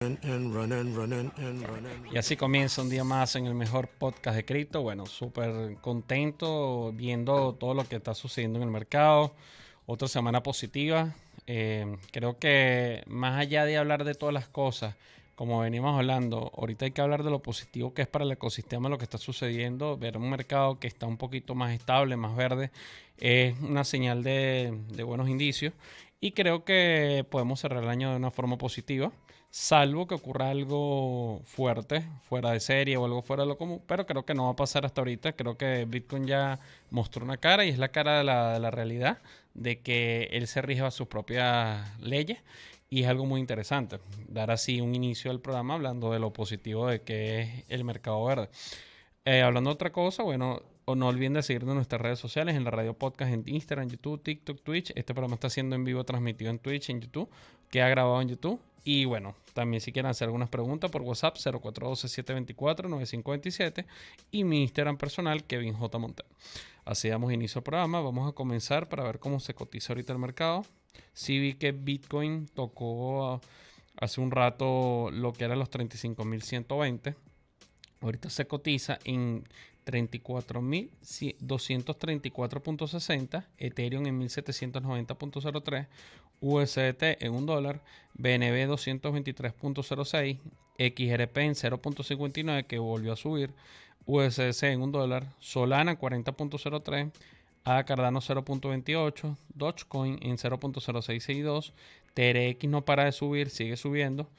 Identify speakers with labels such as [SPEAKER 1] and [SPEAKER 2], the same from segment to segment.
[SPEAKER 1] Y así comienza un día más en el mejor podcast de cripto. Bueno, súper contento viendo todo lo que está sucediendo en el mercado. Otra semana positiva. Creo que más allá de hablar de todas las cosas, como venimos hablando, ahorita hay que hablar de lo positivo que es para el ecosistema lo que está sucediendo. Ver un mercado que está un poquito más estable, más verde, es una señal de buenos indicios. Y creo que podemos cerrar el año de una forma positiva, salvo que ocurra algo fuerte, fuera de serie o algo fuera de lo común, pero creo que no va a pasar hasta ahorita. Creo que Bitcoin ya mostró una cara y es la cara de la realidad, de que él se rige a sus propias leyes y es algo muy interesante. Dar así un inicio al programa hablando de lo positivo de que es el mercado verde. Hablando de otra cosa, bueno, o no olviden de seguirnos en nuestras redes sociales, en la radio podcast, en Instagram, YouTube, TikTok, Twitch. Este programa está siendo en vivo, transmitido en Twitch, en YouTube, queda grabado en YouTube. Y bueno, también si quieren hacer algunas preguntas por WhatsApp, 0412-724-9527 y mi Instagram personal, Kevin J. Montero. Así damos inicio al programa. Vamos a comenzar para ver cómo se cotiza ahorita el mercado. Sí vi que Bitcoin tocó hace un rato lo que eran los 35.120. Ahorita se cotiza en 34.234.60, Ethereum en 1.790.03, USDT en $1, BNB 223.06, XRP en 0.59 que volvió a subir, USDC en $1, Solana 40.03, ADA Cardano 0.28, Dogecoin en 0.0662, TRX no para de subir, sigue subiendo.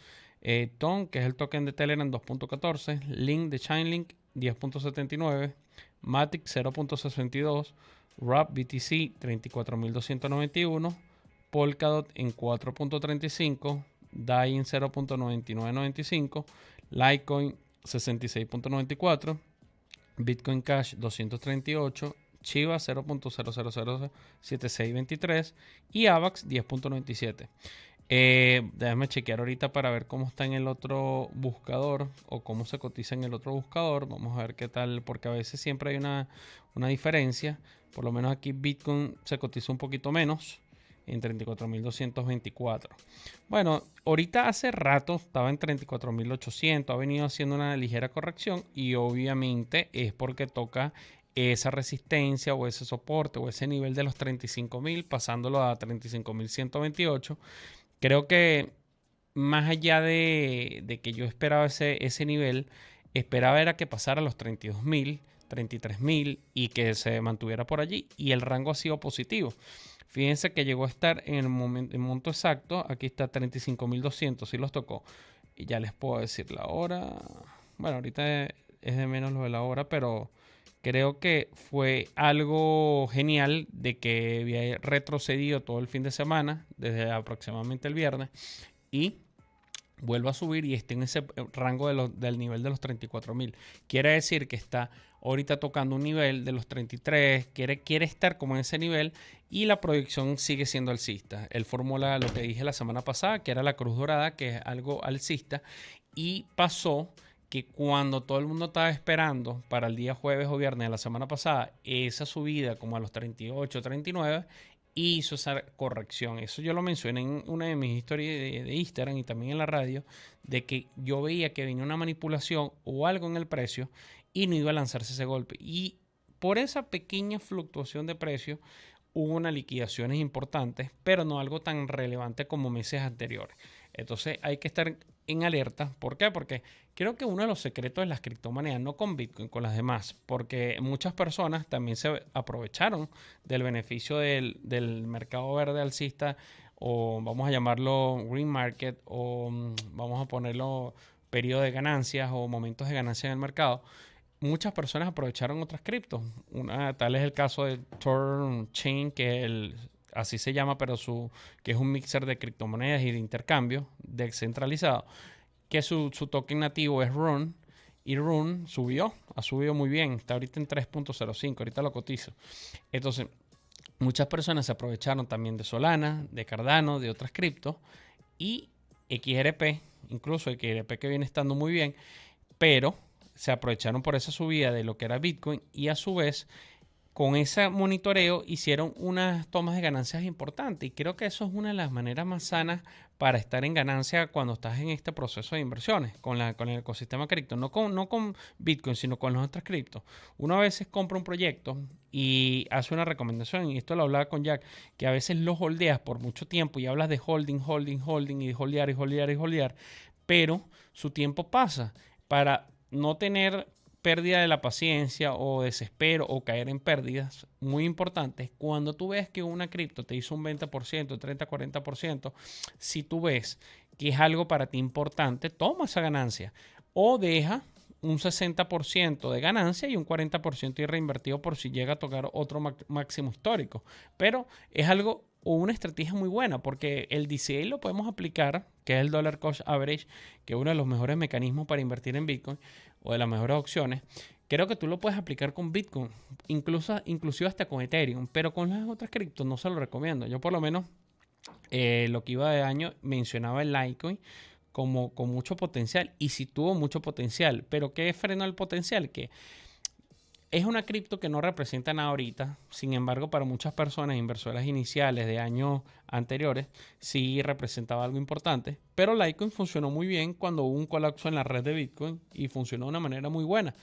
[SPEAKER 1] TON, que es el token de Telegram 2.14, Link de Chainlink 10.79, Matic 0.62, RAP BTC 34.291, Polkadot en 4.35, DAI en 0.9995, Litecoin 66.94, Bitcoin Cash 238, Chiva 0.00007623 y AVAX 10.97. Déjame chequear ahorita para ver cómo está en el otro buscador o cómo se cotiza en el otro buscador. Vamos a ver qué tal, porque a veces siempre hay una diferencia. Por lo menos aquí Bitcoin se cotiza un poquito menos, en 34.224. Bueno, ahorita hace rato estaba en 34.800, ha venido haciendo una ligera corrección y obviamente es porque toca esa resistencia o ese soporte o ese nivel de los 35.000, pasándolo a 35.128. Creo que más allá de que yo esperaba ese nivel, esperaba era que pasara a los 32.000, 33.000 y que se mantuviera por allí. Y el rango ha sido positivo. Fíjense que llegó a estar en el monto exacto. Aquí está 35.200, sí los tocó. Y ya les puedo decir la hora. Bueno, ahorita es de menos lo de la hora, pero creo que fue algo genial de que había retrocedido todo el fin de semana, desde aproximadamente el viernes, y vuelva a subir y esté en ese rango del nivel de los 34.000. Quiere decir que está ahorita tocando un nivel de los 33, quiere estar como en ese nivel y la proyección sigue siendo alcista. Él formula lo que dije la semana pasada, que era la cruz dorada, que es algo alcista, y pasó que cuando todo el mundo estaba esperando para el día jueves o viernes de la semana pasada esa subida como a los 38, 39, hizo esa corrección. Eso yo lo mencioné en una de mis historias de Instagram y también en la radio, de que yo veía que venía una manipulación o algo en el precio y no iba a lanzarse ese golpe. Y por esa pequeña fluctuación de precio hubo unas liquidaciones importantes, pero no algo tan relevante como meses anteriores. Entonces hay que estar en alerta. ¿Por qué? Porque creo que uno de los secretos de las criptomonedas, no con Bitcoin, con las demás, porque muchas personas también se aprovecharon del beneficio del mercado verde alcista, o vamos a llamarlo green market, o vamos a ponerlo periodo de ganancias o momentos de ganancia en el mercado. Muchas personas aprovecharon otras criptos. Tal es el caso de Torn Chain, así se llama, pero que es un mixer de criptomonedas y de intercambio descentralizado, que su token nativo es Rune, y Rune ha subido muy bien, está ahorita en 3.05, ahorita lo cotizo. Entonces, muchas personas se aprovecharon también de Solana, de Cardano, de otras criptos, y XRP, incluso XRP que viene estando muy bien, pero se aprovecharon por esa subida de lo que era Bitcoin y a su vez con ese monitoreo hicieron unas tomas de ganancias importantes y creo que eso es una de las maneras más sanas para estar en ganancia cuando estás en este proceso de inversiones con el ecosistema cripto, no con Bitcoin, sino con las otras criptos. Uno a veces compra un proyecto y hace una recomendación, y esto lo hablaba con Jack, que a veces lo holdeas por mucho tiempo y hablas de holding, y holdear, pero su tiempo pasa. Para no tener pérdida de la paciencia o desespero o caer en pérdidas muy importantes, cuando tú ves que una cripto te hizo un 20%, 30, 40%, si tú ves que es algo para ti importante, toma esa ganancia o deja un 60% de ganancia y un 40% reinvertido por si llega a tocar otro máximo histórico. Pero es algo o una estrategia muy buena porque el DCA lo podemos aplicar, que es el Dollar Cost Average, que es uno de los mejores mecanismos para invertir en Bitcoin o de las mejores opciones. Creo que tú lo puedes aplicar con Bitcoin, inclusive hasta con Ethereum, pero con las otras criptos no se lo recomiendo. Yo por lo menos lo que iba de año mencionaba el Litecoin como con mucho potencial y sí tuvo mucho potencial, pero ¿qué frenó el potencial? Que es una cripto que no representa nada ahorita, sin embargo para muchas personas, inversoras iniciales de años anteriores, sí representaba algo importante, pero Litecoin funcionó muy bien cuando hubo un colapso en la red de Bitcoin y funcionó de una manera muy buena,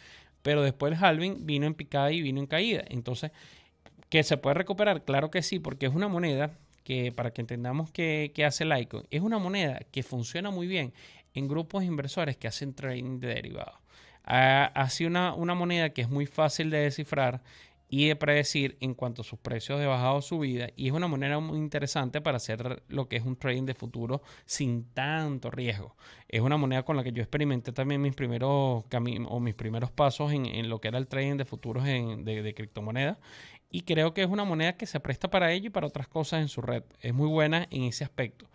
[SPEAKER 1] pero después el halving vino en picada y vino en caída, entonces, ¿que se puede recuperar? Claro que sí, porque es una moneda que, para que entendamos qué hace Litecoin, es una moneda que funciona muy bien en grupos de inversores que hacen trading de derivados. Ha sido una moneda que es muy fácil de descifrar y de predecir en cuanto a sus precios de bajada o subida, y es una moneda muy interesante para hacer lo que es un trading de futuro sin tanto riesgo. Es una moneda con la que yo experimenté también mis primeros mis primeros pasos en lo que era el trading de futuros de criptomonedas, y creo que es una moneda que se presta para ello y para otras cosas en su red. Es muy buena en ese aspecto.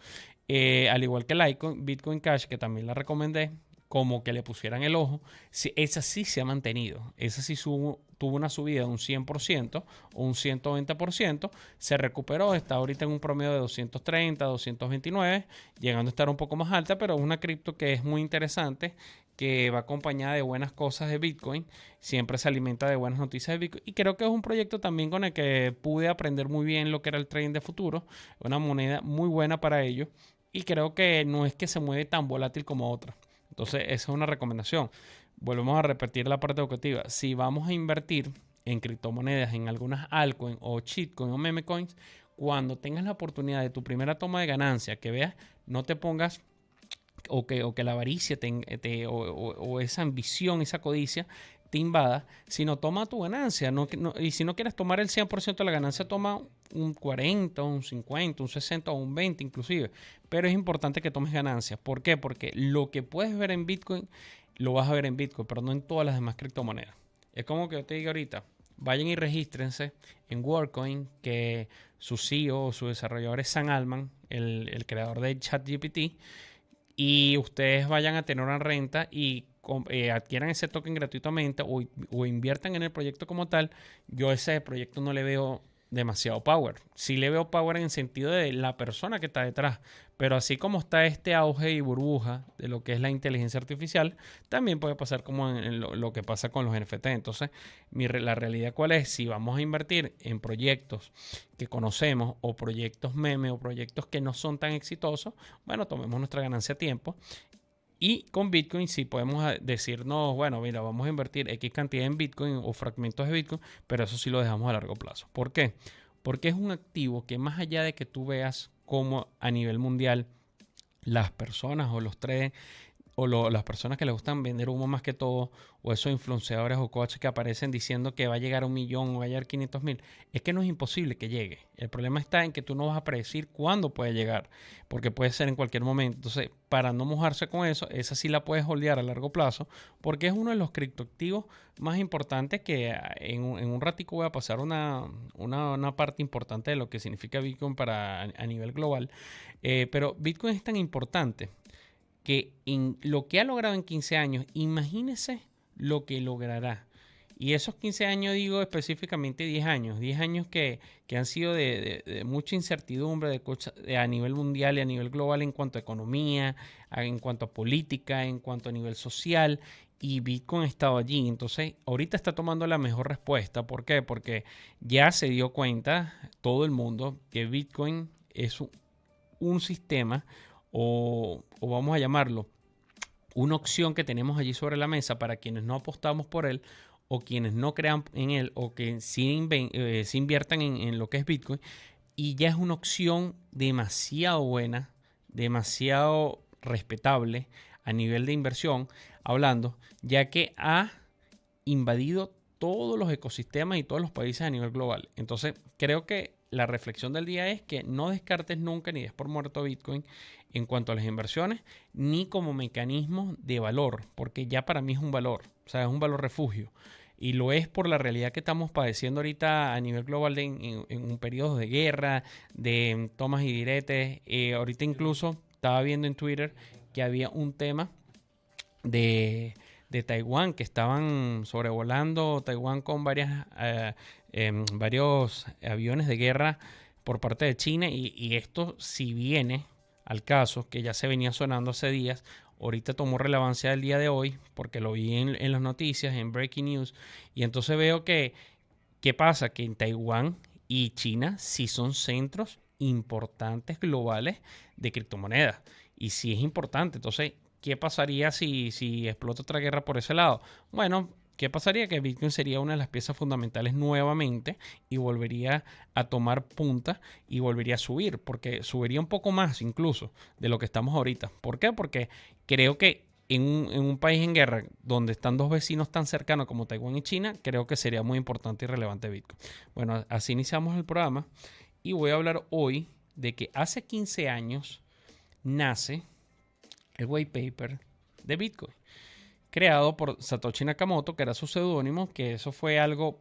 [SPEAKER 1] Al igual que Litecoin, Bitcoin Cash, que también la recomendé, como que le pusieran el ojo, esa sí se ha mantenido. Esa sí tuvo una subida de un 100% o un 120%, se recuperó, está ahorita en un promedio de 230, 229, llegando a estar un poco más alta, pero es una cripto que es muy interesante, que va acompañada de buenas cosas de Bitcoin, siempre se alimenta de buenas noticias de Bitcoin, y creo que es un proyecto también con el que pude aprender muy bien lo que era el trading de futuro, una moneda muy buena para ello, y creo que no es que se mueve tan volátil como otra. Entonces, esa es una recomendación. Volvemos a repetir la parte educativa. Si vamos a invertir en criptomonedas, en algunas altcoins o shitcoins o meme coins, cuando tengas la oportunidad de tu primera toma de ganancia, que veas, no te pongas o que la avaricia o esa ambición, esa codicia te invada, sino toma tu ganancia. Y si no quieres tomar el 100% de la ganancia, toma un 40, un 50, un 60 o un 20 inclusive. Pero es importante que tomes ganancias. ¿Por qué? Porque lo que puedes ver en Bitcoin, lo vas a ver en Bitcoin, pero no en todas las demás criptomonedas. Es como que yo te diga ahorita, vayan y regístrense en WorldCoin, que su CEO o su desarrollador es Sam Altman, el creador de ChatGPT, y ustedes vayan a tener una renta y adquieran ese token gratuitamente o inviertan en el proyecto como tal. Yo a ese proyecto no le veo demasiado power. Sí le veo power en el sentido de la persona que está detrás, pero así como está este auge y burbuja de lo que es la inteligencia artificial, también puede pasar como en lo que pasa con los NFT. Entonces, la realidad cuál es, si vamos a invertir en proyectos que conocemos o proyectos meme o proyectos que no son tan exitosos, bueno, tomemos nuestra ganancia a tiempo. Y con Bitcoin sí podemos decirnos, bueno, mira, vamos a invertir X cantidad en Bitcoin o fragmentos de Bitcoin, pero eso sí lo dejamos a largo plazo. ¿Por qué? Porque es un activo que más allá de que tú veas cómo a nivel mundial las personas o los traders o las personas que les gustan vender humo más que todo, o esos influenciadores o coaches que aparecen diciendo que va a llegar a 1 millón o va a llegar 500,000, es que no es imposible que llegue. El problema está en que tú no vas a predecir cuándo puede llegar, porque puede ser en cualquier momento. Entonces, para no mojarse con eso, esa sí la puedes holdear a largo plazo, porque es uno de los criptoactivos más importantes que en un ratico voy a pasar una parte importante de lo que significa Bitcoin a nivel global. Pero Bitcoin es tan importante que en lo que ha logrado en 15 años, imagínese lo que logrará. Y esos 15 años, digo específicamente 10 años que han sido de mucha incertidumbre a nivel mundial y a nivel global en cuanto a economía, en cuanto a política, en cuanto a nivel social, y Bitcoin ha estado allí. Entonces, ahorita está tomando la mejor respuesta. ¿Por qué? Porque ya se dio cuenta todo el mundo que Bitcoin es un sistema o vamos a llamarlo, una opción que tenemos allí sobre la mesa para quienes no apostamos por él o quienes no crean en él o que sí inviertan en lo que es Bitcoin. Y ya es una opción demasiado buena, demasiado respetable a nivel de inversión, hablando, ya que ha invadido todos los ecosistemas y todos los países a nivel global. Entonces, creo que la reflexión del día es que no descartes nunca ni des por muerto Bitcoin en cuanto a las inversiones, ni como mecanismo de valor, porque ya para mí es un valor, o sea, es un valor refugio. Y lo es por la realidad que estamos padeciendo ahorita a nivel global en un periodo de guerra, de tomas y diretes. Ahorita incluso estaba viendo en Twitter que había un tema de Taiwán, que estaban sobrevolando Taiwán con varios aviones de guerra por parte de China y esto si viene al caso, que ya se venía sonando hace días, ahorita tomó relevancia el día de hoy porque lo vi en las noticias, en Breaking News, y entonces veo que, ¿qué pasa? Que en Taiwán y China sí son centros importantes globales de criptomonedas. Y sí es importante. Entonces, ¿qué pasaría si explota otra guerra por ese lado? Bueno, ¿qué pasaría? Que Bitcoin sería una de las piezas fundamentales nuevamente y volvería a tomar punta y volvería a subir, porque subiría un poco más incluso de lo que estamos ahorita. ¿Por qué? Porque creo que en un país en guerra donde están dos vecinos tan cercanos como Taiwán y China, creo que sería muy importante y relevante Bitcoin. Bueno, así iniciamos el programa y voy a hablar hoy de que hace 15 años nace el white paper de Bitcoin, creado por Satoshi Nakamoto, que era su seudónimo, que eso fue algo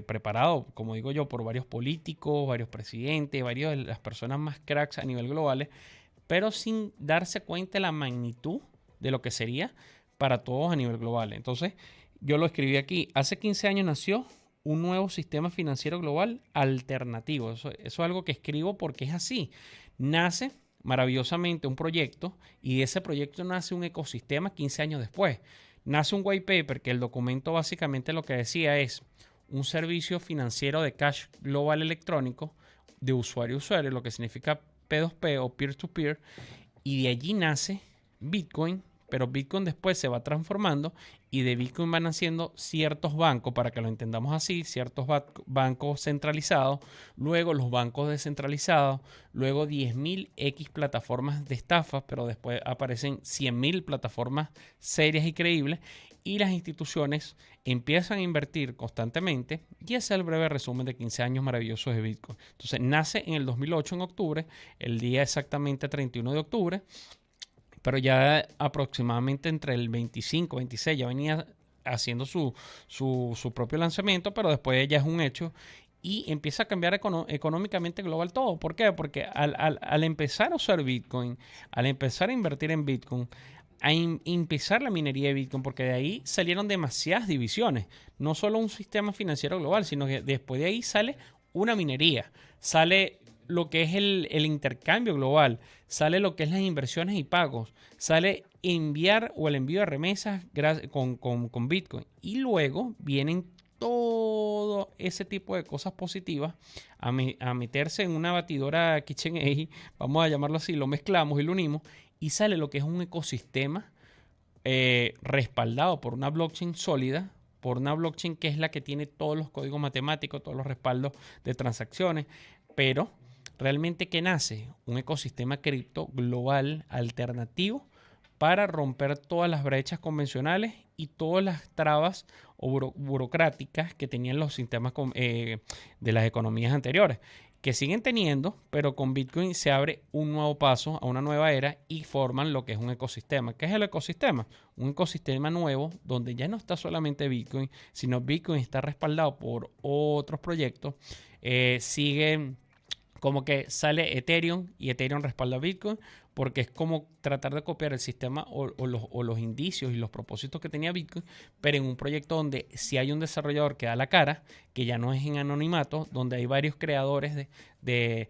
[SPEAKER 1] preparado, como digo yo, por varios políticos, varios presidentes, varias de las personas más cracks a nivel global, pero sin darse cuenta de la magnitud de lo que sería para todos a nivel global. Entonces, yo lo escribí aquí. Hace 15 años nació un nuevo sistema financiero global alternativo. Eso es algo que escribo porque es así. Nace maravillosamente un proyecto y de ese proyecto nace un ecosistema 15 años después. Nace un white paper que el documento básicamente lo que decía es un servicio financiero de cash global electrónico de usuario a usuario, lo que significa P2P o peer-to-peer, y de allí nace Bitcoin, pero Bitcoin después se va transformando y de Bitcoin van haciendo ciertos bancos, para que lo entendamos así, ciertos bancos centralizados, luego los bancos descentralizados, luego 10.000 X plataformas de estafa, pero después aparecen 100.000 plataformas serias y creíbles y las instituciones empiezan a invertir constantemente y ese es el breve resumen de 15 años maravillosos de Bitcoin. Entonces nace en el 2008 en octubre, el día exactamente 31 de octubre, pero ya aproximadamente entre el 25 26 ya venía haciendo su propio lanzamiento, pero después ya es un hecho y empieza a cambiar económicamente global todo. ¿Por qué? Porque al empezar a usar Bitcoin, al empezar a invertir en Bitcoin, a empezar la minería de Bitcoin, porque de ahí salieron demasiadas divisiones, no solo un sistema financiero global, sino que después de ahí sale una minería, sale lo que es el intercambio global, sale lo que es las inversiones y pagos, sale enviar o el envío de remesas con Bitcoin. Y luego vienen todo ese tipo de cosas positivas a meterse en una batidora KitchenAid, vamos a llamarlo así, lo mezclamos y lo unimos y sale lo que es un ecosistema respaldado por una blockchain sólida, por una blockchain que es la que tiene todos los códigos matemáticos, todos los respaldos de transacciones, pero realmente que nace un ecosistema cripto global alternativo para romper todas las brechas convencionales y todas las trabas o burocráticas que tenían los sistemas de las economías anteriores, que siguen teniendo, pero con Bitcoin se abre un nuevo paso a una nueva era y forman lo que es un ecosistema. ¿Qué es el ecosistema? Un ecosistema nuevo donde ya no está solamente Bitcoin, sino Bitcoin está respaldado por otros proyectos. Sigue como que sale Ethereum y Ethereum respalda Bitcoin porque es como tratar de copiar el sistema o los indicios y los propósitos que tenía Bitcoin, pero en un proyecto donde si hay un desarrollador que da la cara, que ya no es en anonimato, donde hay varios creadores de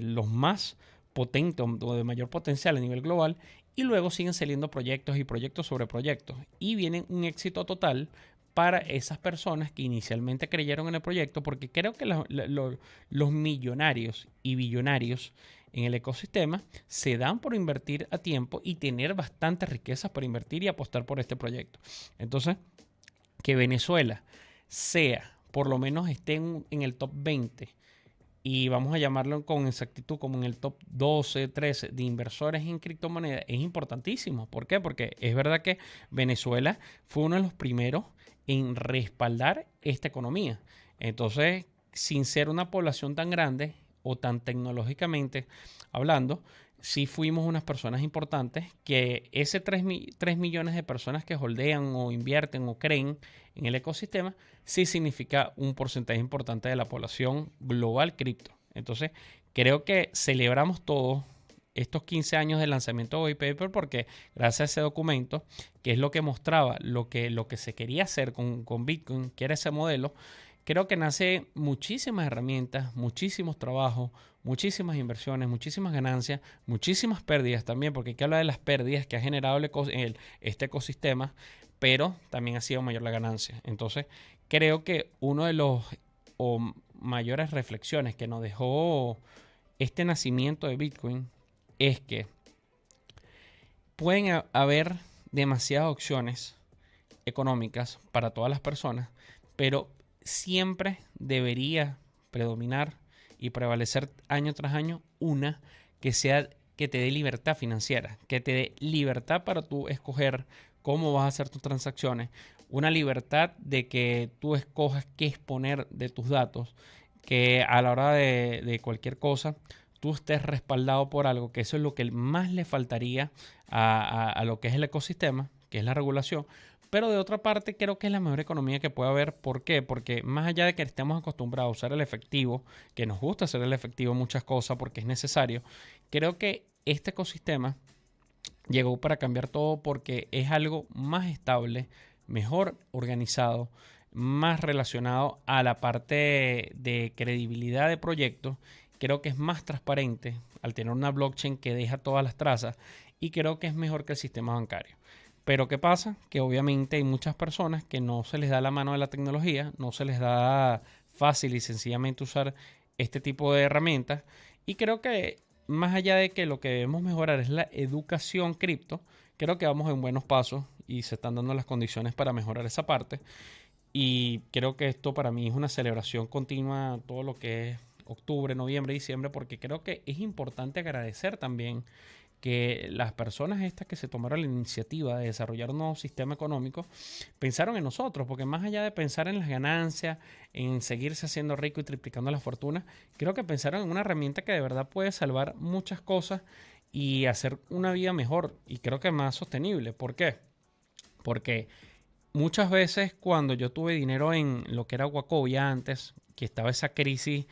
[SPEAKER 1] los más potentes o de mayor potencial a nivel global, y luego siguen saliendo proyectos y proyectos sobre proyectos, y viene un éxito total para esas personas que inicialmente creyeron en el proyecto, porque creo que los millonarios y billonarios en el ecosistema se dan por invertir a tiempo y tener bastantes riquezas para invertir y apostar por este proyecto. Entonces, que Venezuela sea, por lo menos esté en el top 20 y vamos a llamarlo con exactitud como en el top 12, 13 de inversores en criptomonedas, es importantísimo. ¿Por qué? Porque es verdad que Venezuela fue uno de los primeros en respaldar esta economía. Entonces, sin ser una población tan grande o tan tecnológicamente hablando, sí fuimos unas personas importantes que ese 3 millones de personas que holdean o invierten o creen en el ecosistema, sí significa un porcentaje importante de la población global cripto. Entonces, creo que celebramos todos estos 15 años de lanzamiento de White Paper porque gracias a ese documento, que es lo que mostraba lo que se quería hacer con Bitcoin, que era ese modelo, creo que nace muchísimas herramientas, muchísimos trabajos, muchísimas inversiones, muchísimas ganancias, muchísimas pérdidas también, porque hay que hablar de las pérdidas que ha generado este ecosistema, pero también ha sido mayor la ganancia. Entonces, creo que uno de los mayores reflexiones que nos dejó este nacimiento de Bitcoin es que pueden haber demasiadas opciones económicas para todas las personas, pero siempre debería predominar y prevalecer año tras año una que sea que te dé libertad financiera, que te dé libertad para tú escoger cómo vas a hacer tus transacciones, una libertad de que tú escojas qué exponer de tus datos, que a la hora de cualquier cosa tú estés respaldado por algo, que eso es lo que más le faltaría a lo que es el ecosistema, que es la regulación. Pero de otra parte, creo que es la mejor economía que puede haber. ¿Por qué? Porque más allá de que estemos acostumbrados a usar el efectivo, que nos gusta hacer el efectivo en muchas cosas porque es necesario, creo que este ecosistema llegó para cambiar todo porque es algo más estable, mejor organizado, más relacionado a la parte de credibilidad de proyectos. Creo que es más transparente al tener una blockchain que deja todas las trazas y creo que es mejor que el sistema bancario. Pero ¿qué pasa? Que obviamente hay muchas personas que no se les da la mano de la tecnología, no se les da fácil y sencillamente usar este tipo de herramientas. Y creo que más allá de que lo que debemos mejorar es la educación cripto, creo que vamos en buenos pasos y se están dando las condiciones para mejorar esa parte. Y creo que esto para mí es una celebración continua, todo lo que es octubre, noviembre, diciembre, porque creo que es importante agradecer también que las personas estas que se tomaron la iniciativa de desarrollar un nuevo sistema económico pensaron en nosotros, porque más allá de pensar en las ganancias, en seguirse haciendo rico y triplicando la fortuna, creo que pensaron en una herramienta que de verdad puede salvar muchas cosas y hacer una vida mejor y creo que más sostenible. ¿Por qué? Porque muchas veces cuando yo tuve dinero en lo que era Wachovia antes, que estaba esa crisis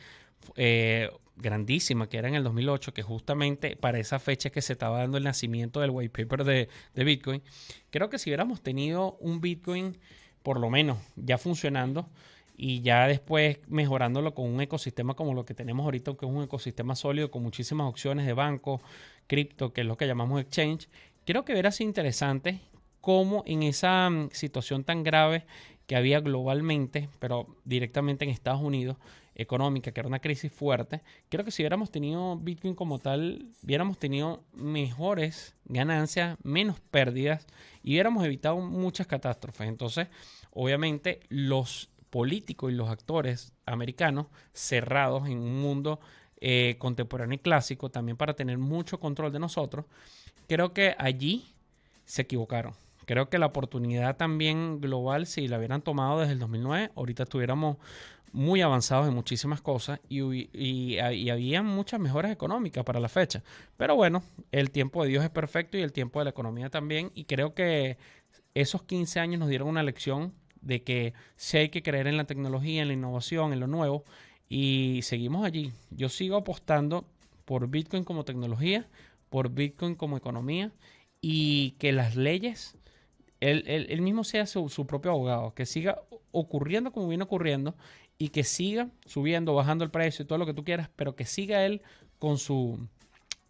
[SPEAKER 1] grandísima que era en el 2008, que justamente para esa fecha que se estaba dando el nacimiento del white paper de Bitcoin, creo que si hubiéramos tenido un Bitcoin por lo menos ya funcionando y ya después mejorándolo con un ecosistema como lo que tenemos ahorita, que es un ecosistema sólido con muchísimas opciones de banco, cripto, que es lo que llamamos exchange, creo que hubiera sido interesante cómo en esa situación tan grave que había globalmente, pero directamente en Estados Unidos, económica, que era una crisis fuerte, creo que si hubiéramos tenido Bitcoin como tal, hubiéramos tenido mejores ganancias, menos pérdidas y hubiéramos evitado muchas catástrofes. Entonces, obviamente, los políticos y los actores americanos cerrados en un mundo contemporáneo y clásico, también para tener mucho control de nosotros, creo que allí se equivocaron. Creo que la oportunidad también global, si la hubieran tomado desde el 2009, ahorita estuviéramos muy avanzados en muchísimas cosas y había muchas mejoras económicas para la fecha. Pero bueno, el tiempo de Dios es perfecto y el tiempo de la economía también. Y creo que esos 15 años nos dieron una lección de que sí hay que creer en la tecnología, en la innovación, en lo nuevo. Y seguimos allí. Yo sigo apostando por Bitcoin como tecnología, por Bitcoin como economía y que las leyes él mismo sea su propio abogado, que siga ocurriendo como viene ocurriendo y que siga subiendo, bajando el precio y todo lo que tú quieras, pero que siga él con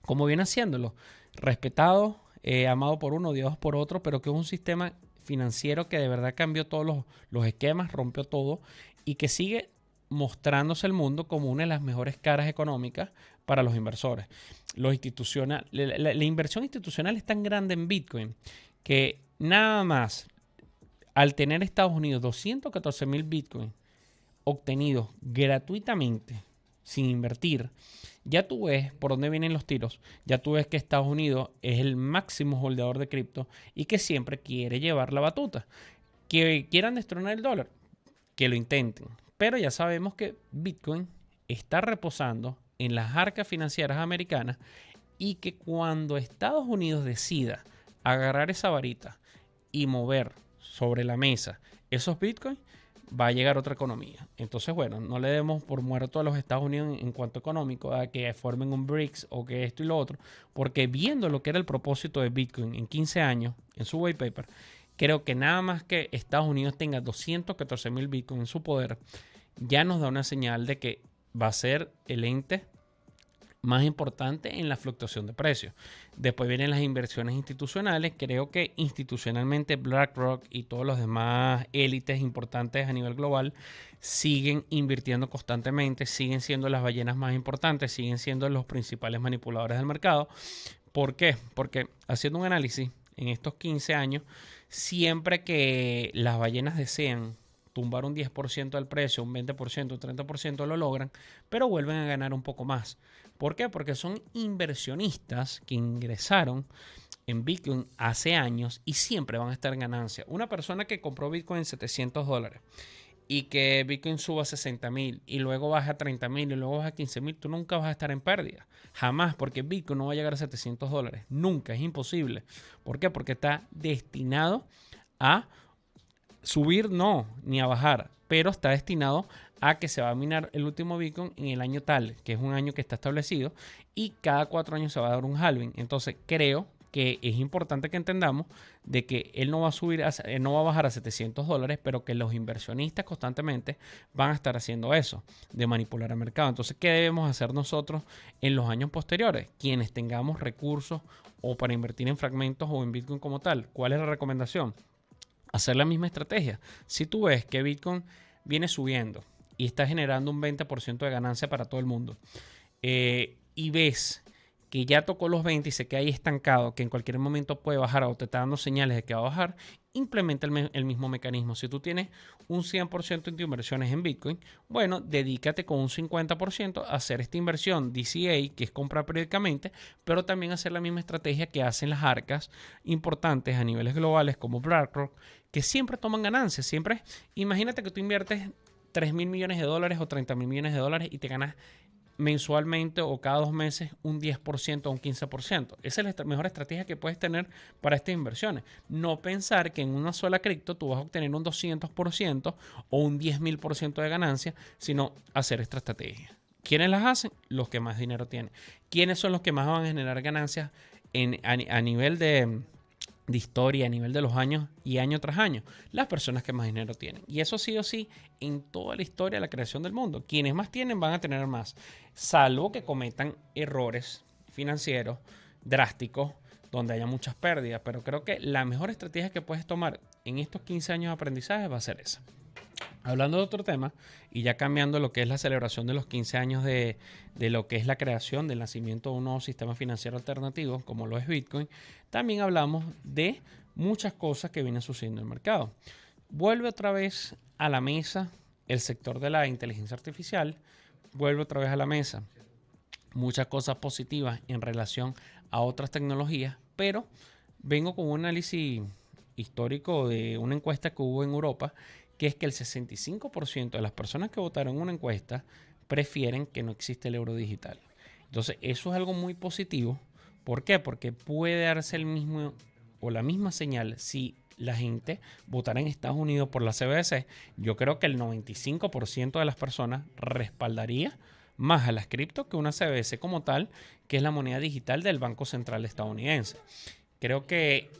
[SPEAKER 1] como viene haciéndolo, respetado, amado por uno, odiados por otro, pero que es un sistema financiero que de verdad cambió todos los esquemas, rompió todo y que sigue mostrándose al mundo como una de las mejores caras económicas para los inversores. La inversión institucional es tan grande en Bitcoin que nada más al tener Estados Unidos 214,000 Bitcoin obtenidos gratuitamente, sin invertir, ya tú ves por dónde vienen los tiros, ya tú ves que Estados Unidos es el máximo holdeador de cripto y que siempre quiere llevar la batuta. Que quieran destronar el dólar, que lo intenten, pero ya sabemos que Bitcoin está reposando en las arcas financieras americanas y que cuando Estados Unidos decida agarrar esa varita y mover sobre la mesa esos Bitcoins, va a llegar otra economía. Entonces, bueno, no le demos por muerto a los Estados Unidos en cuanto económico, a que formen un BRICS o que esto y lo otro, porque viendo lo que era el propósito de Bitcoin en 15 años, en su white paper, creo que nada más que Estados Unidos tenga 214,000 Bitcoin en su poder, ya nos da una señal de que va a ser el ente más importante en la fluctuación de precios. Después vienen las inversiones institucionales. Creo que institucionalmente BlackRock y todos los demás élites importantes a nivel global siguen invirtiendo constantemente, siguen siendo las ballenas más importantes, siguen siendo los principales manipuladores del mercado. ¿Por qué? Porque haciendo un análisis en estos 15 años, siempre que las ballenas desean tumbar un 10% del precio, un 20%, un 30% lo logran, pero vuelven a ganar un poco más. ¿Por qué? Porque son inversionistas que ingresaron en Bitcoin hace años y siempre van a estar en ganancia. Una persona que compró Bitcoin en $700 y que Bitcoin suba a 60,000 y luego baja a 30,000 y luego baja a 15,000, tú nunca vas a estar en pérdida. Jamás, porque Bitcoin no va a llegar a $700. Nunca, es imposible. ¿Por qué? Porque está destinado a subir, no, ni a bajar, pero está destinado a que se va a minar el último Bitcoin en el año tal, que es un año que está establecido, y cada 4 años se va a dar un halving. Entonces creo que es importante que entendamos de que él no va a subir, no va a bajar a $700, pero que los inversionistas constantemente van a estar haciendo eso, de manipular el mercado. Entonces, ¿qué debemos hacer nosotros en los años posteriores? Quienes tengamos recursos o para invertir en fragmentos o en Bitcoin como tal. ¿Cuál es la recomendación? Hacer la misma estrategia. Si tú ves que Bitcoin viene subiendo y está generando un 20% de ganancia para todo el mundo, y ves que ya tocó los 20 y se queda ahí estancado, que en cualquier momento puede bajar o te está dando señales de que va a bajar, implementa el mismo mecanismo. Si tú tienes un 100% de inversiones en Bitcoin, bueno, dedícate con un 50% a hacer esta inversión DCA, que es comprar periódicamente, pero también hacer la misma estrategia que hacen las arcas importantes a niveles globales como BlackRock, que siempre toman ganancias. Siempre, imagínate que tú inviertes 3,000 millones de dólares o 30,000 millones de dólares y te ganas mensualmente o cada 2 meses un 10% o un 15%. Esa es la mejor estrategia que puedes tener para estas inversiones. No pensar que en una sola cripto tú vas a obtener un 200% o un 10,000% de ganancia, sino hacer esta estrategia. ¿Quiénes las hacen? Los que más dinero tienen. ¿Quiénes son los que más van a generar ganancias a nivel de historia, a nivel de los años y año tras año? Las personas que más dinero tienen. Y eso sí o sí en toda la historia de la creación del mundo. Quienes más tienen van a tener más, salvo que cometan errores financieros drásticos donde haya muchas pérdidas. Pero creo que la mejor estrategia que puedes tomar en estos 15 años de aprendizaje va a ser esa. Hablando de otro tema, y ya cambiando lo que es la celebración de los 15 años de lo que es la creación del nacimiento de un nuevo sistema financiero alternativo, como lo es Bitcoin, también hablamos de muchas cosas que vienen sucediendo en el mercado. Vuelve otra vez a la mesa el sector de la inteligencia artificial, vuelve otra vez a la mesa muchas cosas positivas en relación a otras tecnologías, pero vengo con un análisis histórico de una encuesta que hubo en Europa, que es que el 65% de las personas que votaron en una encuesta prefieren que no existe el euro digital. Entonces, eso es algo muy positivo. ¿Por qué? Porque puede darse el mismo o la misma señal si la gente votara en Estados Unidos por la CBDC. Yo creo que el 95% de las personas respaldaría más a las cripto que una CBDC como tal, que es la moneda digital del Banco Central estadounidense. Creo que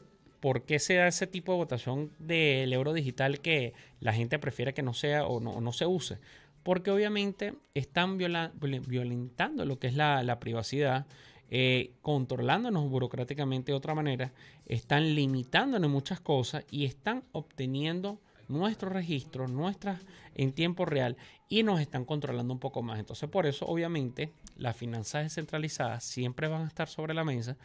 [SPEAKER 1] ¿por qué se da ese tipo de votación del euro digital que la gente prefiere que no sea o no se use? Porque obviamente están violentando lo que es la privacidad, controlándonos burocráticamente de otra manera, están limitándonos muchas cosas y están obteniendo nuestros registros, nuestras en tiempo real y nos están controlando un poco más. Entonces, por eso, obviamente, las finanzas descentralizadas siempre van a estar sobre la mesa,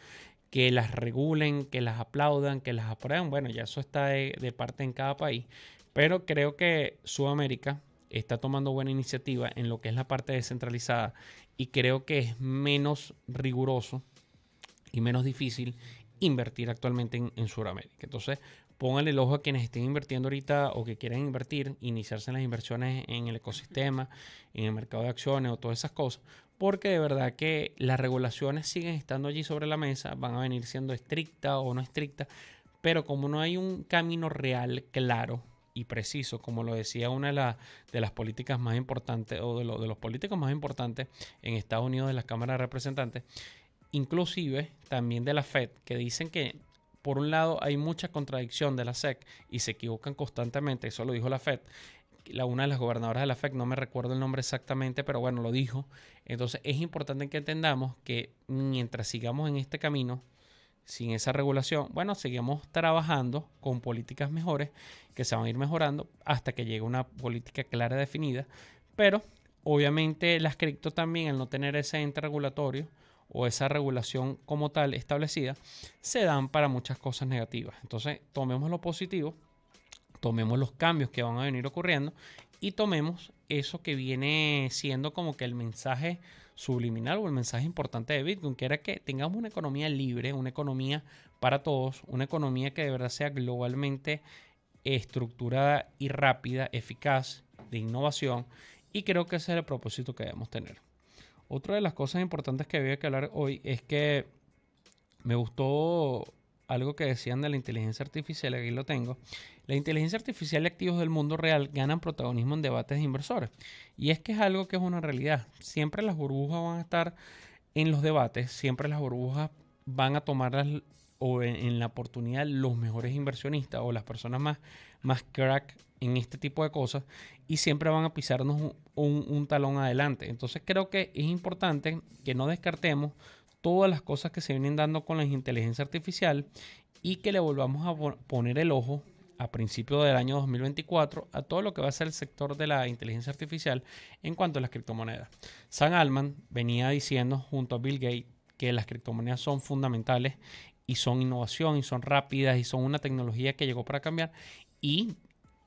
[SPEAKER 1] que las regulen, que las aplaudan, que las aprueben. Bueno, ya eso está de parte en cada país. Pero creo que Sudamérica está tomando buena iniciativa en lo que es la parte descentralizada y creo que es menos riguroso y menos difícil invertir actualmente en Sudamérica. Entonces, pónganle el ojo a quienes estén invirtiendo ahorita o que quieran invertir, iniciarse en las inversiones en el ecosistema, en el mercado de acciones o todas esas cosas, porque de verdad que las regulaciones siguen estando allí sobre la mesa, van a venir siendo estrictas o no estrictas, pero como no hay un camino real, claro y preciso, como lo decía una de las políticas más importantes o de los políticos más importantes en Estados Unidos de la Cámara de Representantes, inclusive también de la Fed, que dicen que por un lado hay mucha contradicción de la SEC y se equivocan constantemente, eso lo dijo la Fed, una de las gobernadoras de la FED, no me recuerdo el nombre exactamente, pero bueno, lo dijo. Entonces es importante que entendamos que mientras sigamos en este camino, sin esa regulación, bueno, seguimos trabajando con políticas mejores que se van a ir mejorando hasta que llegue una política clara definida, pero obviamente las cripto también, al no tener ese ente regulatorio o esa regulación como tal establecida, se dan para muchas cosas negativas. Entonces, tomemos lo positivo, tomemos los cambios que van a venir ocurriendo y tomemos eso que viene siendo como que el mensaje subliminal o el mensaje importante de Bitcoin, que era que tengamos una economía libre, una economía para todos, una economía que de verdad sea globalmente estructurada y rápida, eficaz, de innovación, y creo que ese es el propósito que debemos tener. Otra de las cosas importantes que había que hablar hoy es que me gustó algo que decían de la inteligencia artificial, aquí lo tengo. La inteligencia artificial y activos del mundo real ganan protagonismo en debates de inversores. Y es que es algo que es una realidad. Siempre las burbujas van a estar en los debates, siempre las burbujas van a tomar o en la oportunidad los mejores inversionistas o las personas más crack en este tipo de cosas y siempre van a pisarnos un talón adelante. Entonces creo que es importante que no descartemos todas las cosas que se vienen dando con la inteligencia artificial y que le volvamos a poner el ojo a principios del año 2024 a todo lo que va a ser el sector de la inteligencia artificial en cuanto a las criptomonedas. Sam Altman venía diciendo junto a Bill Gates que las criptomonedas son fundamentales y son innovación y son rápidas y son una tecnología que llegó para cambiar, y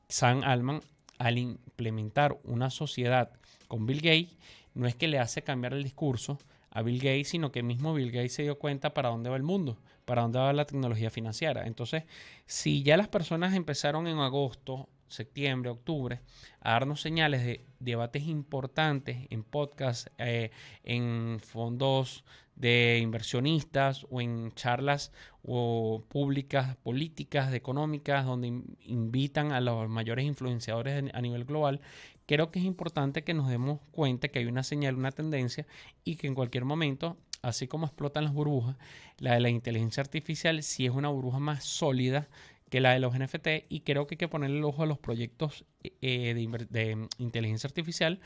[SPEAKER 1] Sam Altman, al implementar una sociedad con Bill Gates, no es que le hace cambiar el discurso a Bill Gates, sino que mismo Bill Gates se dio cuenta para dónde va el mundo, para dónde va la tecnología financiera. Entonces, si ya las personas empezaron en agosto, septiembre, octubre, a darnos señales de debates importantes en podcasts, en fondos de inversionistas o en charlas o públicas, políticas, económicas, donde invitan a los mayores influenciadores a nivel global, creo que es importante que nos demos cuenta que hay una señal, una tendencia y que en cualquier momento, así como explotan las burbujas, la de la inteligencia artificial sí es una burbuja más sólida que la de los NFT, y creo que hay que ponerle el ojo a los proyectos de inteligencia artificial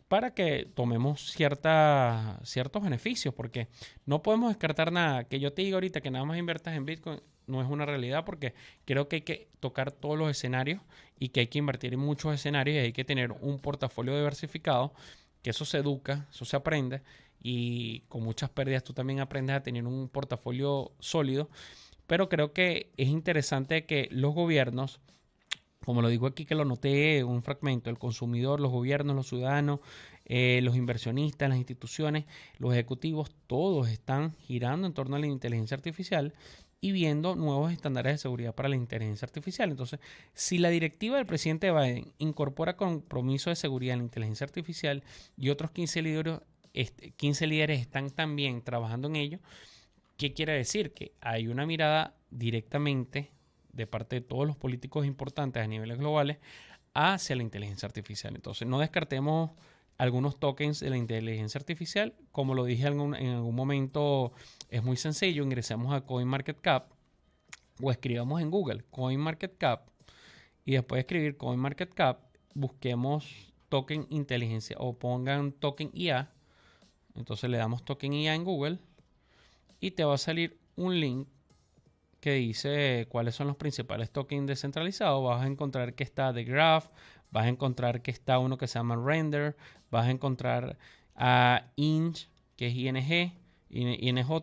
[SPEAKER 1] para que tomemos ciertos beneficios, porque no podemos descartar nada. Que yo te diga ahorita que nada más inviertas en Bitcoin no es una realidad, porque creo que hay que tocar todos los escenarios y que hay que invertir en muchos escenarios y hay que tener un portafolio diversificado, que eso se educa, eso se aprende, y con muchas pérdidas tú también aprendes a tener un portafolio sólido. Pero creo que es interesante que los gobiernos, como lo digo aquí que lo noté un fragmento, el consumidor, los gobiernos, los ciudadanos, los inversionistas, las instituciones, los ejecutivos, todos están girando en torno a la inteligencia artificial y viendo nuevos estándares de seguridad para la inteligencia artificial. Entonces, si la directiva del presidente Biden incorpora compromiso de seguridad en la inteligencia artificial y otros 15 líderes están también trabajando en ello, ¿qué quiere decir? Que hay una mirada directamente de parte de todos los políticos importantes a niveles globales hacia la inteligencia artificial. Entonces, no descartemos algunos tokens de la inteligencia artificial. Como lo dije en algún momento, es muy sencillo. Ingresemos a CoinMarketCap o escribamos en Google CoinMarketCap y después de escribir CoinMarketCap, busquemos token inteligencia o pongan token IA. Entonces le damos token IA en Google y te va a salir un link que dice cuáles son los principales tokens descentralizados. Vas a encontrar que está The Graph, vas a encontrar que está uno que se llama Render, vas a encontrar a INJ, que es INJ,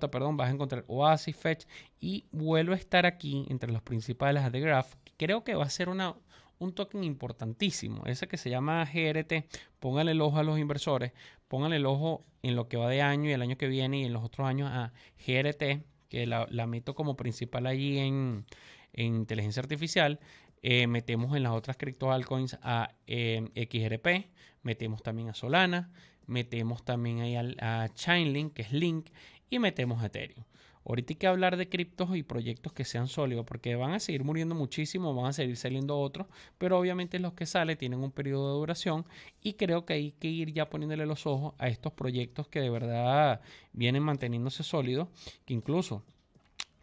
[SPEAKER 1] perdón, vas a encontrar Oasis, Fetch, y vuelve a estar aquí entre los principales a The Graph. Creo que va a ser un token importantísimo, ese que se llama GRT. Pónganle el ojo a los inversores, pónganle el ojo en lo que va de año y el año que viene y en los otros años a GRT, que la meto como principal allí en inteligencia artificial. Metemos en las otras cripto altcoins a XRP, metemos también a Solana, metemos también ahí a Chainlink, que es Link, y metemos a Ethereum. Ahorita hay que hablar de criptos y proyectos que sean sólidos, porque van a seguir muriendo muchísimo, van a seguir saliendo otros, pero obviamente los que salen tienen un periodo de duración y creo que hay que ir ya poniéndole los ojos a estos proyectos que de verdad vienen manteniéndose sólidos, que incluso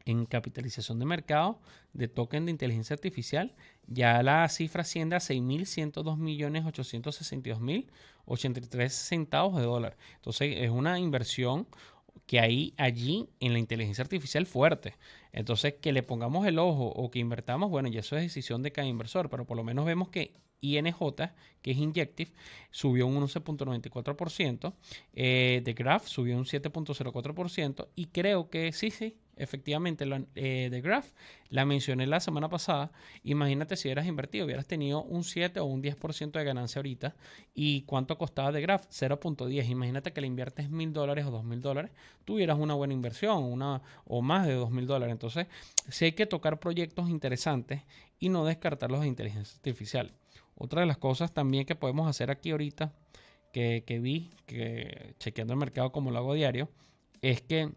[SPEAKER 1] en capitalización de mercado de token de inteligencia artificial, ya la cifra asciende a 6.102.862.083 centavos de dólar. Entonces es una inversión que hay allí en la inteligencia artificial fuerte. Entonces, que le pongamos el ojo o que invertamos, bueno, ya eso es decisión de cada inversor, pero por lo menos vemos que INJ, que es Injective, subió un 11.94%, The Graph subió un 7.04% y creo que sí, efectivamente, The Graph la mencioné la semana pasada. Imagínate si hubieras invertido, hubieras tenido un 7 o un 10% de ganancia ahorita. ¿Y cuánto costaba The Graph? 0.10. Imagínate que le inviertes $1,000 o $2,000, tuvieras una buena inversión, o más de $2,000. Entonces, sí hay que tocar proyectos interesantes y no descartarlos de inteligencia artificial. Otra de las cosas también que podemos hacer aquí ahorita, que vi, que chequeando el mercado como lo hago diario, es que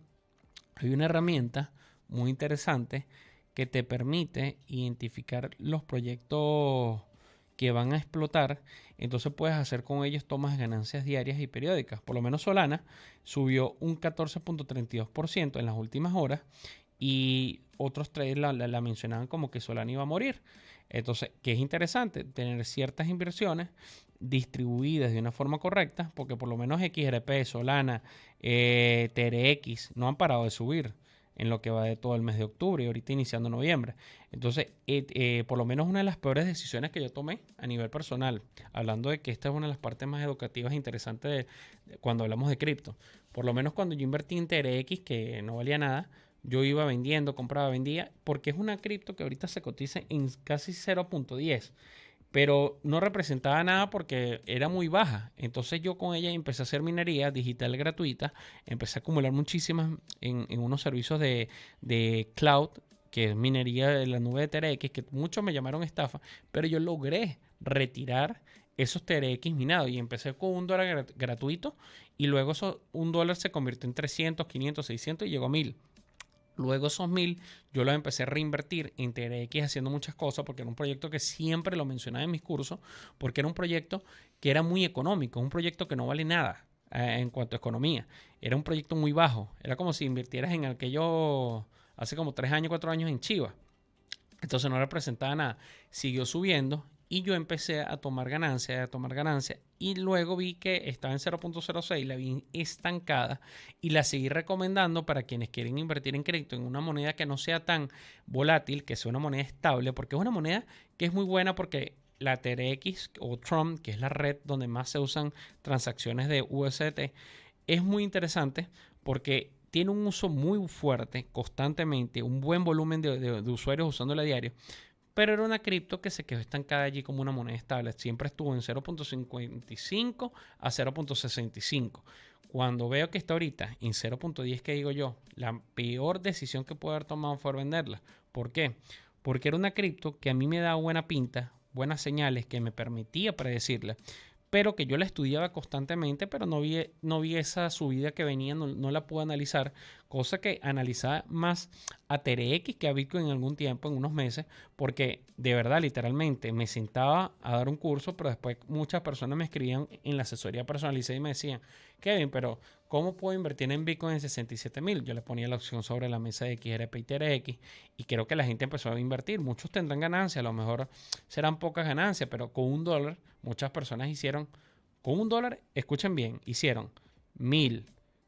[SPEAKER 1] hay una herramienta muy interesante que te permite identificar los proyectos que van a explotar. Entonces puedes hacer con ellos tomas de ganancias diarias y periódicas. Por lo menos Solana subió un 14.32% en las últimas horas y otros traders la mencionaban como que Solana iba a morir. Entonces, que es interesante tener ciertas inversiones distribuidas de una forma correcta, porque por lo menos XRP, Solana, TRX no han parado de subir en lo que va de todo el mes de octubre y ahorita iniciando noviembre. Entonces, por lo menos una de las peores decisiones que yo tomé a nivel personal, hablando de que esta es una de las partes más educativas e interesantes cuando hablamos de cripto. Por lo menos cuando yo invertí en TRX, que no valía nada, yo iba vendiendo, compraba, vendía, porque es una cripto que ahorita se cotiza en casi 0.10, pero no representaba nada porque era muy baja. Entonces yo con ella empecé a hacer minería digital gratuita, empecé a acumular muchísimas en unos servicios de cloud, que es minería de la nube de TRX, que muchos me llamaron estafa, pero yo logré retirar esos TRX minados y empecé con $1 gratuito y luego eso, $1 se convirtió en 300, 500, 600 y llegó a 1,000. Luego esos 1,000 yo los empecé a reinvertir en TRX haciendo muchas cosas porque era un proyecto que siempre lo mencionaba en mis cursos, porque era un proyecto que era muy económico, un proyecto que no vale nada en cuanto a economía. Era un proyecto muy bajo. Era como si invirtieras en aquello hace como 3 años, 4 años en Chiva. Entonces no representaba nada. Siguió subiendo y yo empecé a tomar ganancias y luego vi que estaba en 0.06, la vi estancada y la seguí recomendando para quienes quieren invertir en cripto en una moneda que no sea tan volátil, que sea una moneda estable, porque es una moneda que es muy buena porque la TRX o Trump, que es la red donde más se usan transacciones de USDT, es muy interesante porque tiene un uso muy fuerte, constantemente, un buen volumen de usuarios usándola a diario, pero era una cripto que se quedó estancada allí como una moneda estable. Siempre estuvo en 0.55 a 0.65. Cuando veo que está ahorita en 0.10, que digo yo, la peor decisión que puedo haber tomado fue venderla. ¿Por qué? Porque era una cripto que a mí me daba buena pinta, buenas señales, que me permitía predecirla, pero que yo la estudiaba constantemente, pero no vi esa subida que venía, no la pude analizar, cosa que analizaba más a TRX que a Bitcoin en algún tiempo, en unos meses, porque de verdad, literalmente, me sentaba a dar un curso, pero después muchas personas me escribían en la asesoría personalizada y me decían, Kevin, pero ¿cómo puedo invertir en Bitcoin en 67,000? Yo le ponía la opción sobre la mesa de XRP y TRX y creo que la gente empezó a invertir. Muchos tendrán ganancias, a lo mejor serán pocas ganancias, pero con $1 muchas personas hicieron, con $1, escuchen bien, hicieron 1,000,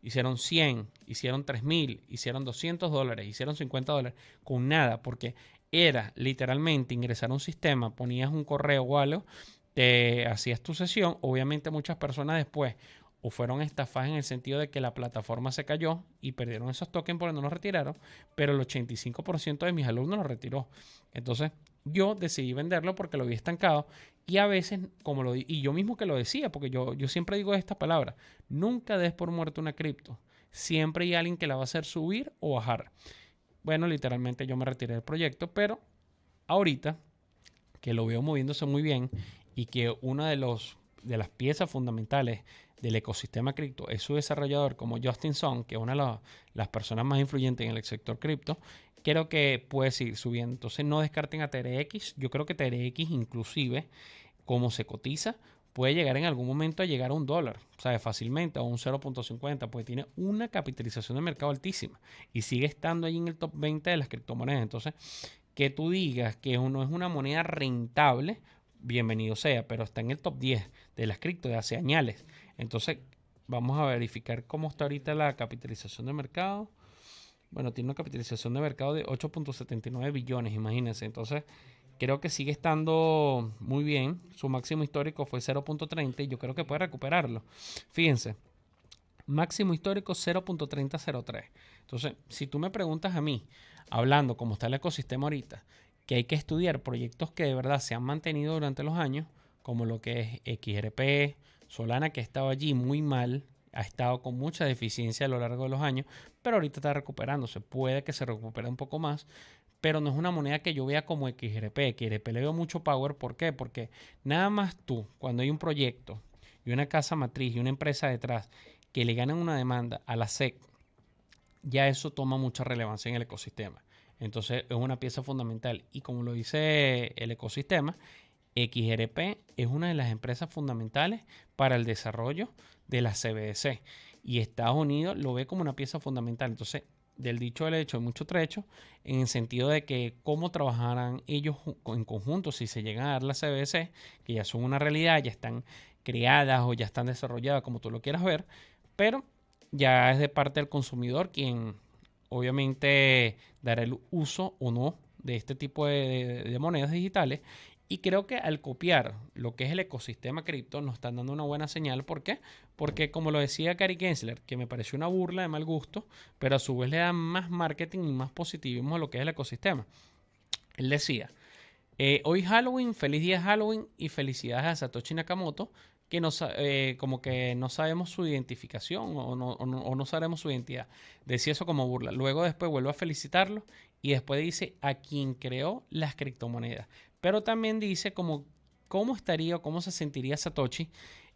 [SPEAKER 1] hicieron 100, hicieron 3.000, hicieron $200, hicieron $50, con nada, porque era literalmente ingresar a un sistema, ponías un correo o algo, te hacías tu sesión. Obviamente muchas personas después o fueron estafadas en el sentido de que la plataforma se cayó y perdieron esos tokens porque no los retiraron, pero el 85% de mis alumnos los retiró. Entonces yo decidí venderlo porque lo vi estancado y a veces, y yo mismo que lo decía, porque yo siempre digo esta palabra, nunca des por muerto una cripto. Siempre hay alguien que la va a hacer subir o bajar. Bueno, literalmente yo me retiré del proyecto, pero ahorita que lo veo moviéndose muy bien y que una de las piezas fundamentales del ecosistema cripto es su desarrollador como Justin Sun, que es una de las personas más influyentes en el sector cripto, creo que puede seguir subiendo. Entonces no descarten a TRX. Yo creo que TRX inclusive, como se cotiza, puede llegar en algún momento a llegar a $1, ¿sabes? Fácilmente, a un 0.50, pues tiene una capitalización de mercado altísima y sigue estando ahí en el top 20 de las criptomonedas. Entonces, que tú digas que no es una moneda rentable, bienvenido sea, pero está en el top 10 de las cripto de hace años. Entonces, vamos a verificar cómo está ahorita la capitalización de mercado. Bueno, tiene una capitalización de mercado de 8.79 billones, imagínense. Entonces, creo que sigue estando muy bien. Su máximo histórico fue 0.30 y yo creo que puede recuperarlo. Fíjense, máximo histórico 0.3003. Entonces, si tú me preguntas a mí, hablando como está el ecosistema ahorita, que hay que estudiar proyectos que de verdad se han mantenido durante los años, como lo que es XRP, Solana, que ha estado allí muy mal, ha estado con mucha deficiencia a lo largo de los años, pero ahorita está recuperándose. Puede que se recupere un poco más, pero no es una moneda que yo vea como XRP. XRP le veo mucho power. ¿Por qué? Porque nada más tú, cuando hay un proyecto y una casa matriz y una empresa detrás que le ganan una demanda a la SEC, ya eso toma mucha relevancia en el ecosistema. Entonces es una pieza fundamental. Y como lo dice el ecosistema, XRP es una de las empresas fundamentales para el desarrollo de la CBDC. Y Estados Unidos lo ve como una pieza fundamental. Entonces, del dicho al hecho hay mucho trecho, en el sentido de que cómo trabajarán ellos en conjunto si se llegan a dar las CBDC, que ya son una realidad, ya están creadas o ya están desarrolladas, como tú lo quieras ver, pero ya es de parte del consumidor quien obviamente dará el uso o no de este tipo de monedas digitales. Y creo que al copiar lo que es el ecosistema cripto nos están dando una buena señal. ¿Por qué? Porque como lo decía Gary Gensler, que me pareció una burla de mal gusto, pero a su vez le da más marketing y más positivismo a lo que es el ecosistema. Él decía, hoy Halloween, feliz día de Halloween y felicidades a Satoshi Nakamoto, que como que no sabemos su identificación o no sabemos su identidad. Decía eso como burla. Luego después vuelve a felicitarlo y después dice a quien creó las criptomonedas. Pero también dice como cómo estaría o cómo se sentiría Satoshi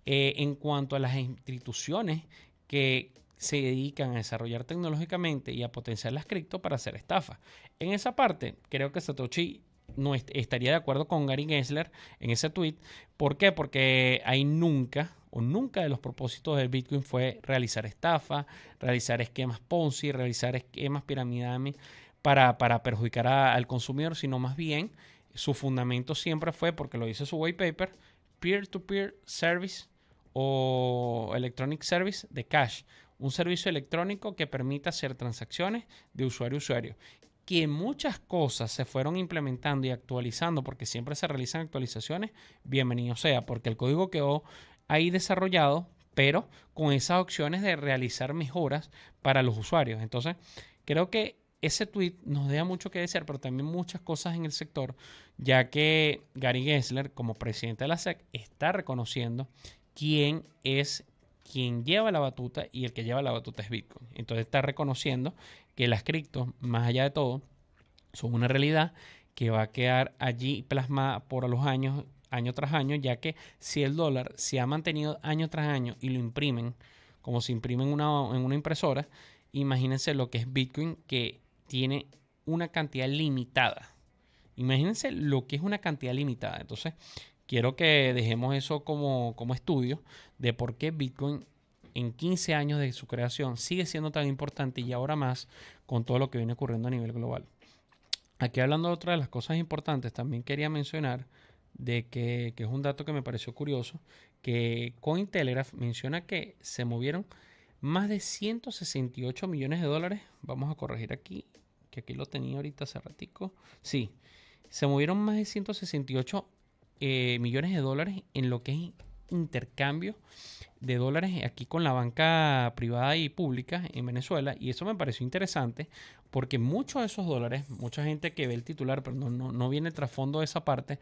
[SPEAKER 1] en cuanto a las instituciones que se dedican a desarrollar tecnológicamente y a potenciar las cripto para hacer estafas. En esa parte, creo que Satoshi no estaría de acuerdo con Gary Gensler en ese tweet. ¿Por qué? Porque ahí nunca de los propósitos del Bitcoin fue realizar estafas, realizar esquemas Ponzi, realizar esquemas piramidales para perjudicar al consumidor, sino más bien su fundamento siempre fue, porque lo dice su white paper, peer-to-peer service o electronic service de cash, un servicio electrónico que permita hacer transacciones de usuario a usuario. Que muchas cosas se fueron implementando y actualizando, porque siempre se realizan actualizaciones, bienvenido sea, porque el código quedó ahí desarrollado, pero con esas opciones de realizar mejoras para los usuarios. Entonces, creo que ese tweet nos deja mucho que desear, pero también muchas cosas en el sector, ya que Gary Gensler, como presidente de la SEC, está reconociendo quién es quien lleva la batuta y el que lleva la batuta es Bitcoin. Entonces está reconociendo que las criptos, más allá de todo, son una realidad que va a quedar allí plasmada por los años, año tras año, ya que si el dólar se ha mantenido año tras año y lo imprimen como se imprime en una impresora, imagínense lo que es Bitcoin, que tiene una cantidad limitada. Imagínense lo que es una cantidad limitada. Entonces, quiero que dejemos eso como estudio de por qué Bitcoin en 15 años de su creación sigue siendo tan importante y ahora más con todo lo que viene ocurriendo a nivel global. Aquí hablando de otra de las cosas importantes, también quería mencionar de que es un dato que me pareció curioso, que Cointelegraph menciona que se movieron más de 168 millones de dólares. Vamos a corregir aquí, que aquí lo tenía ahorita hace ratico. Sí, se movieron más de 168 millones de dólares en lo que es intercambio de dólares aquí con la banca privada y pública en Venezuela. Y eso me pareció interesante porque muchos de esos dólares, mucha gente que ve el titular, pero no viene el trasfondo de esa parte,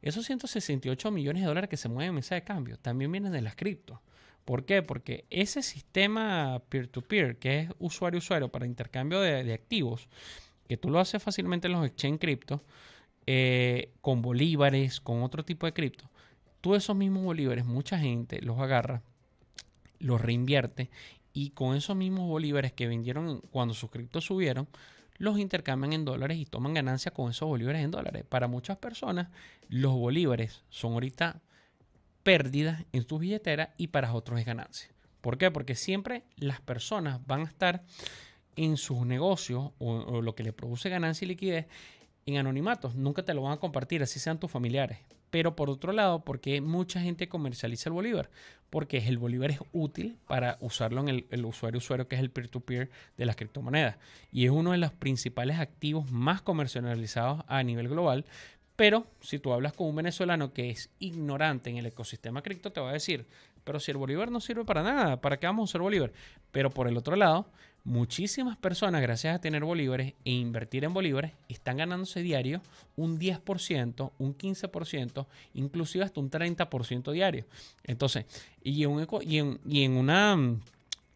[SPEAKER 1] esos 168 millones de dólares que se mueven en mesa de cambio también vienen de las criptos. ¿Por qué? Porque ese sistema peer-to-peer, que es usuario-usuario para intercambio de activos, que tú lo haces fácilmente en los exchange cripto, con bolívares, con otro tipo de cripto, tú esos mismos bolívares, mucha gente los agarra, los reinvierte y con esos mismos bolívares que vendieron cuando sus criptos subieron, los intercambian en dólares y toman ganancia con esos bolívares en dólares. Para muchas personas, los bolívares son ahorita pérdidas en sus billeteras y para otros es ganancia. ¿Por qué? Porque siempre las personas van a estar en sus negocios o lo que le produce ganancia y liquidez en anonimatos. Nunca te lo van a compartir, así sean tus familiares. Pero por otro lado, porque mucha gente comercializa el bolívar, porque el bolívar es útil para usarlo en el usuario-usuario, que es el peer-to-peer de las criptomonedas. Y es uno de los principales activos más comercializados a nivel global. Pero si tú hablas con un venezolano que es ignorante en el ecosistema cripto, te va a decir, pero si el bolívar no sirve para nada, ¿para qué vamos a usar bolívar? Pero por el otro lado, muchísimas personas, gracias a tener bolívares e invertir en bolívares, están ganándose diario un 10%, un 15%, inclusive hasta un 30% diario. Entonces, en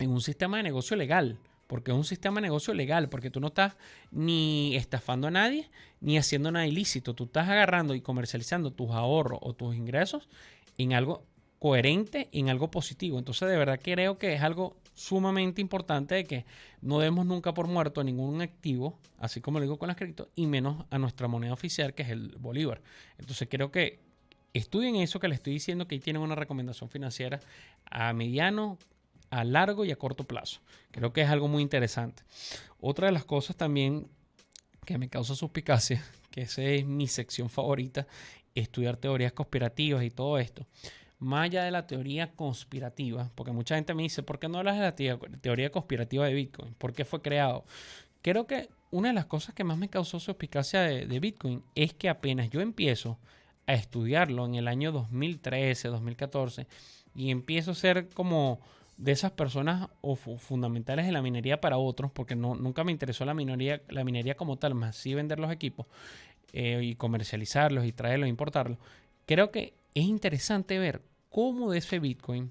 [SPEAKER 1] un sistema de negocio legal. Porque es un sistema de negocio legal, porque tú no estás ni estafando a nadie, ni haciendo nada ilícito. Tú estás agarrando y comercializando tus ahorros o tus ingresos en algo coherente, en algo positivo. Entonces, de verdad creo que es algo sumamente importante de que no demos nunca por muerto a ningún activo, así como lo digo con las cripto, y menos a nuestra moneda oficial, que es el bolívar. Entonces, creo que estudien eso que les estoy diciendo, que ahí tienen una recomendación financiera a mediano, a largo y a corto plazo. Creo que es algo muy interesante. Otra de las cosas también que me causa suspicacia, que esa es mi sección favorita, estudiar teorías conspirativas y todo esto. Más allá de la teoría conspirativa, porque mucha gente me dice, ¿por qué no hablas de la teoría conspirativa de Bitcoin? ¿Por qué fue creado? Creo que una de las cosas que más me causó suspicacia de Bitcoin es que apenas yo empiezo a estudiarlo en el año 2013, 2014, y empiezo a ser como de esas personas o fundamentales en la minería para otros, porque nunca me interesó la minería como tal, más sí vender los equipos y comercializarlos y traerlos e importarlos. Creo que es interesante ver cómo de ese Bitcoin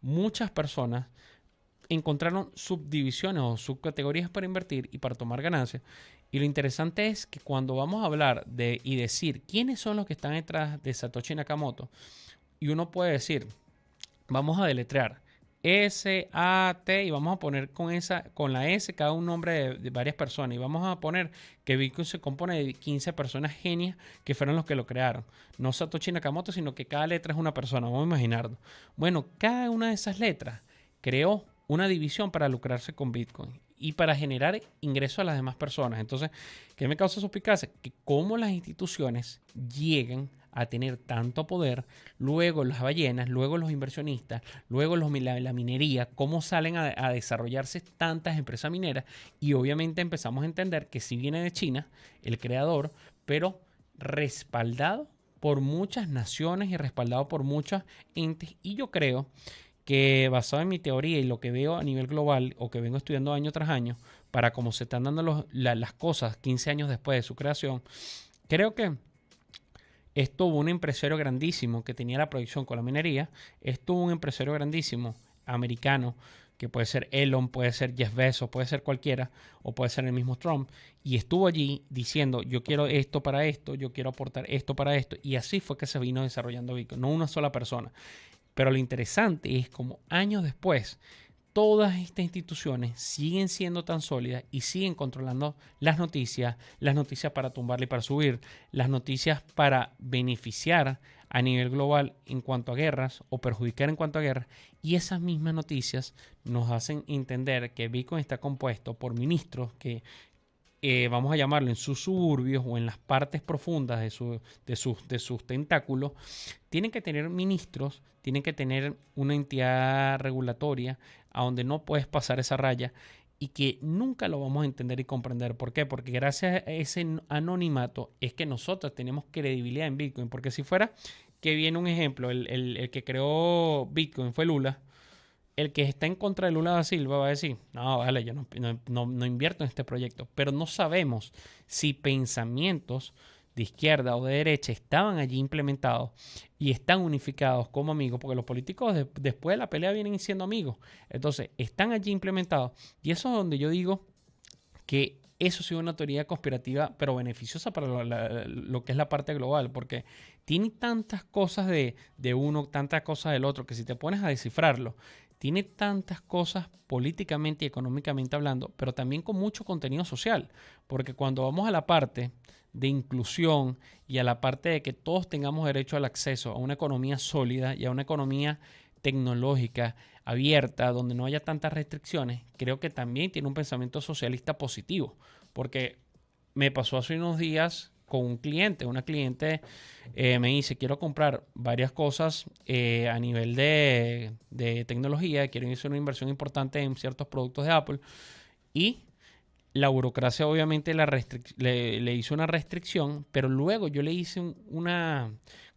[SPEAKER 1] muchas personas encontraron subdivisiones o subcategorías para invertir y para tomar ganancias. Y lo interesante es que cuando vamos a hablar de y decir quiénes son los que están detrás de Satoshi Nakamoto, y uno puede decir, vamos a deletrear S-A-T y vamos a poner con la S cada un nombre de varias personas y vamos a poner que Bitcoin se compone de 15 personas genias que fueron los que lo crearon. No Satoshi Nakamoto, sino que cada letra es una persona, vamos a imaginarlo. Bueno, cada una de esas letras creó una división para lucrarse con Bitcoin y para generar ingresos a las demás personas. Entonces, ¿qué me causa suspicacia? Que cómo las instituciones llegan a tener tanto poder, luego las ballenas, luego los inversionistas, luego la minería, cómo salen a desarrollarse tantas empresas mineras y obviamente empezamos a entender que sí viene de China, el creador, pero respaldado por muchas naciones y respaldado por muchos entes y yo creo que basado en mi teoría y lo que veo a nivel global o que vengo estudiando año tras año, para cómo se están dando las cosas 15 años después de su creación, creo que esto hubo un empresario grandísimo que tenía la proyección con la minería, esto hubo un empresario grandísimo americano, que puede ser Elon, puede ser Jeff Bezos, puede ser cualquiera, o puede ser el mismo Trump, y estuvo allí diciendo, yo quiero esto para esto, yo quiero aportar esto para esto, y así fue que se vino desarrollando Bitcoin, no una sola persona. Pero lo interesante es como años después, todas estas instituciones siguen siendo tan sólidas y siguen controlando las noticias para tumbarle y para subir, las noticias para beneficiar a nivel global en cuanto a guerras o perjudicar en cuanto a guerras. Y esas mismas noticias nos hacen entender que Bitcoin está compuesto por ministros que vamos a llamarlo, en sus suburbios o en las partes profundas de sus tentáculos, tienen que tener ministros, tienen que tener una entidad regulatoria a donde no puedes pasar esa raya y que nunca lo vamos a entender y comprender. ¿Por qué? Porque gracias a ese anonimato es que nosotros tenemos credibilidad en Bitcoin. Porque si fuera que viene un ejemplo, el que creó Bitcoin fue Lula, el que está en contra de Lula da Silva va a decir, no, vale, yo no invierto en este proyecto. Pero no sabemos si pensamientos de izquierda o de derecha estaban allí implementados y están unificados como amigos, porque los políticos después de la pelea vienen siendo amigos. Entonces, están allí implementados. Y eso es donde yo digo que eso sí es una teoría conspirativa, pero beneficiosa para lo que es la parte global, porque tiene tantas cosas de uno, tantas cosas del otro, que si te pones a descifrarlo, tiene tantas cosas políticamente y económicamente hablando, pero también con mucho contenido social, porque cuando vamos a la parte de inclusión y a la parte de que todos tengamos derecho al acceso a una economía sólida y a una economía tecnológica, abierta, donde no haya tantas restricciones, creo que también tiene un pensamiento socialista positivo, porque me pasó hace unos días con un cliente, una cliente me dice, quiero comprar varias cosas a nivel de tecnología, quiero hacer una inversión importante en ciertos productos de Apple y la burocracia obviamente le hizo una restricción, pero luego yo le hice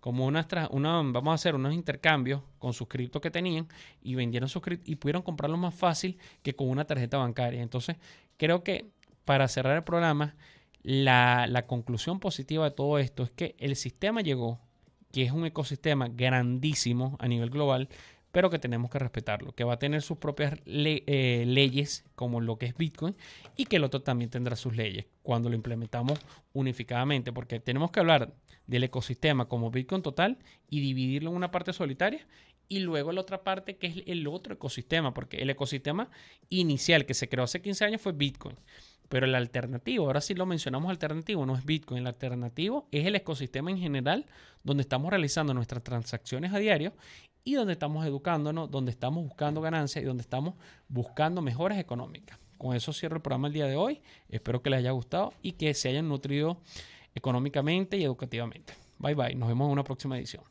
[SPEAKER 1] vamos a hacer unos intercambios con sus criptos que tenían y vendieron sus criptos y pudieron comprarlo más fácil que con una tarjeta bancaria. Entonces, creo que para cerrar el programa, la conclusión positiva de todo esto es que el sistema llegó, que es un ecosistema grandísimo a nivel global, pero que tenemos que respetarlo, que va a tener sus propias leyes, como lo que es Bitcoin, y que el otro también tendrá sus leyes cuando lo implementamos unificadamente, porque tenemos que hablar del ecosistema como Bitcoin total y dividirlo en una parte solitaria y luego la otra parte que es el otro ecosistema, porque el ecosistema inicial que se creó hace 15 años fue Bitcoin. Pero el alternativo, ahora sí lo mencionamos alternativo, no es Bitcoin. El alternativo es el ecosistema en general donde estamos realizando nuestras transacciones a diario y donde estamos educándonos, donde estamos buscando ganancias y donde estamos buscando mejoras económicas. Con eso cierro el programa el día de hoy. Espero que les haya gustado y que se hayan nutrido económicamente y educativamente. Bye bye. Nos vemos en una próxima edición.